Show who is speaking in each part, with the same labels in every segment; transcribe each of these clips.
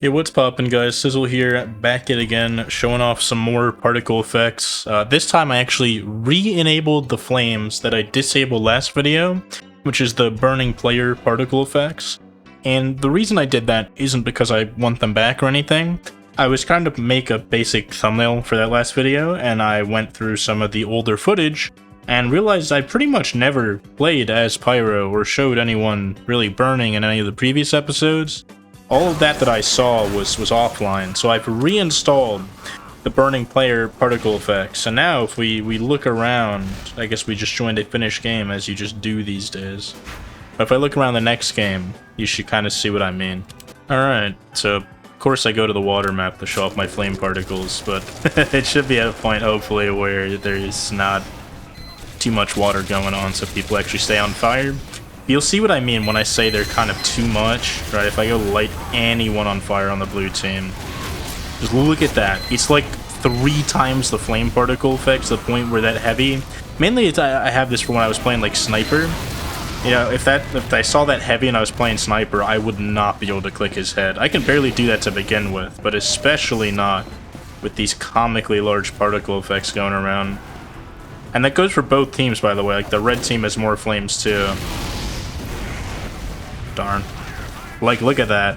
Speaker 1: Hey, what's poppin', guys? Sizzle here, back at again, showing off some more particle effects. This time I actually re-enabled the flames that I disabled last video, which is the burning player particle effects. And the reason I did that isn't because I want them back or anything. I was trying to make a basic thumbnail for that last video, and I went through some of the older footage and realized I pretty much never played as Pyro or showed anyone really burning in any of the previous episodes. All of that I saw was offline, so I've reinstalled the burning player particle effects. And now if we look around, I guess we just joined a finished game as you just do these days. But if I look around the next game, you should kind of see what I mean. Alright, so of course I go to the water map to show off my flame particles, but it should be at a point hopefully where there is not too much water going on so people actually stay on fire. You'll see what I mean when I say they're kind of too much, right? If I go light anyone on fire on the blue team, just look at that. It's like 3 times the flame particle effects to the point where that heavy. Mainly, I have this for when I was playing like Sniper. You know, if I saw that heavy and I was playing Sniper, I would not be able to click his head. I can barely do that to begin with, but especially not with these comically large particle effects going around. And that goes for both teams, by the way. Like the red team has more flames too. Darn. Like, look at that.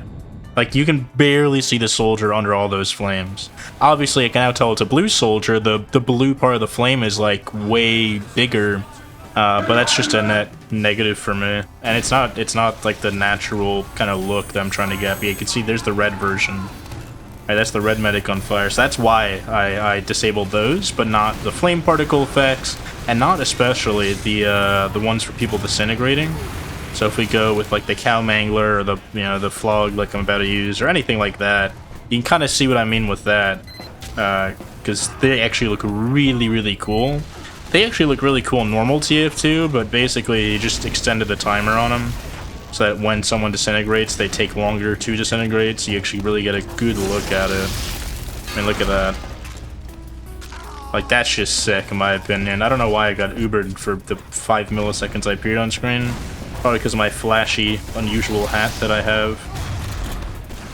Speaker 1: Like, you can barely see the soldier under all those flames. Obviously, I can now tell it's a blue soldier. The blue part of the flame is, like, way bigger. But that's just a net negative for me. And it's not like, the natural kind of look that I'm trying to get. But you can see there's the red version. Right, that's the red medic on fire. So that's why I disabled those, but not the flame particle effects, and not especially the ones for people disintegrating. So if we go with like the cow mangler or the flog like I'm about to use or anything like that, you can kind of see what I mean with that, because they actually look really cool. They actually look really cool in normal TF2, but basically you just extended the timer on them so that when someone disintegrates, they take longer to disintegrate, so you actually really get a good look at it. I mean, look at that. Like, that's just sick in my opinion. I don't know why I got Ubered for the 5 milliseconds I appeared on screen. Probably because of my flashy, unusual hat that I have.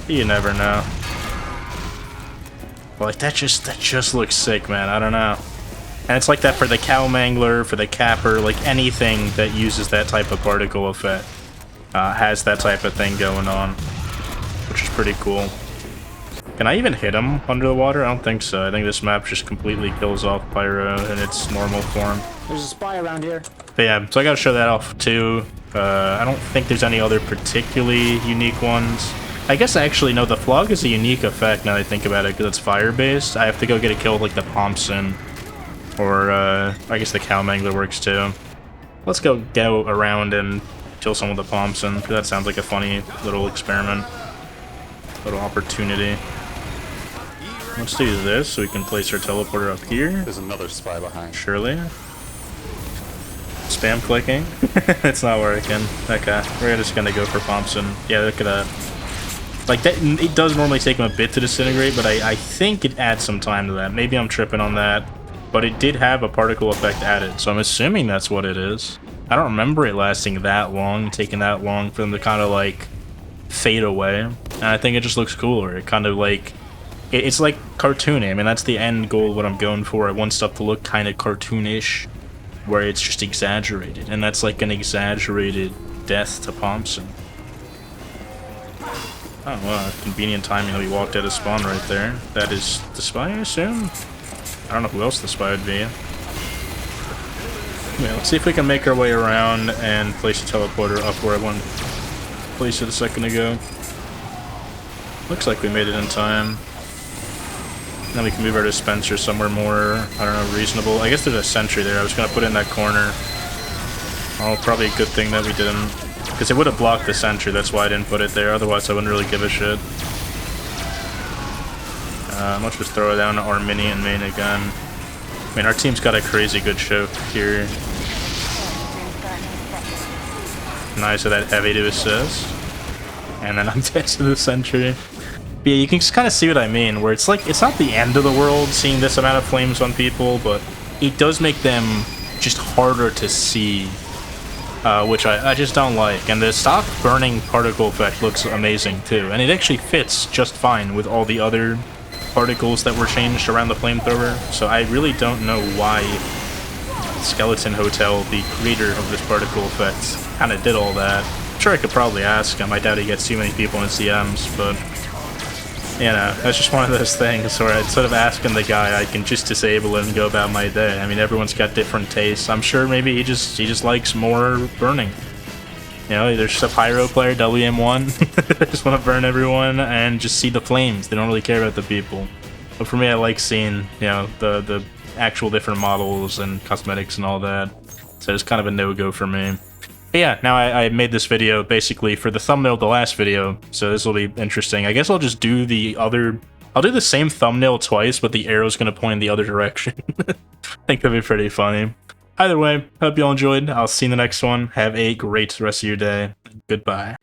Speaker 1: You never know. But like that just looks sick, man. I don't know. And it's like that for the cow mangler, for the capper, like anything that uses that type of particle effect has that type of thing going on, which is pretty cool. Can I even hit him under the water? I don't think so. I think this map just completely kills off Pyro in its normal form.
Speaker 2: There's a spy around here.
Speaker 1: But yeah, so I gotta show that off too. I don't think there's any other particularly unique ones. I guess I actually know the flog is a unique effect now that I think about it, because it's fire-based. I have to go get a kill with like the Thompson, or I guess the cow mangler works too. Let's go around and kill someone with the Thompson, because that sounds like a funny little experiment, little opportunity. Let's do this so we can place our teleporter up here.
Speaker 3: There's another spy behind.
Speaker 1: Surely. Spam clicking. It's not working. Okay, we're just gonna go for Thompson. Yeah, look at that. Like, that, it does normally take him a bit to disintegrate, but I think it adds some time to that. Maybe I'm tripping on that. But it did have a particle effect added, so I'm assuming that's what it is. I don't remember it lasting that long, taking that long for them to kind of, like, fade away. And I think it just looks cooler. It kind of, like... It's like cartoony. I mean, that's the end goal of what I'm going for. I want stuff to look kind of cartoonish, where it's just exaggerated, and that's like an exaggerated death to Thompson. Oh, well, convenient timing that we walked out of spawn right there. That is the spy, I assume? I don't know who else the spy would be. Yeah, let's see if we can make our way around and place a teleporter up where I wanted to place it a second ago. Looks like we made it in time. Then we can move our dispenser somewhere more, I don't know, reasonable. I guess there's a sentry there. I was going to put it in that corner. Oh, probably a good thing that we didn't. Because it would have blocked the sentry, that's why I didn't put it there. Otherwise, I wouldn't really give a shit. Let's just throw it down to our mini and main again. I mean, our team's got a crazy good choke here. Nice of that heavy to assist. And then I'm dead to the sentry. But yeah, you can just kind of see what I mean, where it's like, it's not the end of the world seeing this amount of flames on people, but it does make them just harder to see which I just don't like. And the stock burning particle effect looks amazing too, and it actually fits just fine with all the other particles that were changed around the flamethrower, so I really don't know why Skeleton Hotel, the creator of this particle effect, kind of did all that. I'm sure I could probably ask him. I doubt he gets too many people in CMs, but you know, that's just one of those things where instead of asking the guy, I can just disable it and go about my day. I mean, everyone's got different tastes. I'm sure maybe he just likes more burning. You know, there's just a pyro player, WM1. They just want to burn everyone and just see the flames. They don't really care about the people. But for me, I like seeing, you know, the actual different models and cosmetics and all that. So it's kind of a no-go for me. But yeah, now I made this video basically for the thumbnail of the last video, so this will be interesting. I guess I'll just do I'll do the same thumbnail twice, but the arrow's gonna point in the other direction. I think that'd be pretty funny. Either way, hope you all enjoyed. I'll see you in the next one. Have a great rest of your day. Goodbye.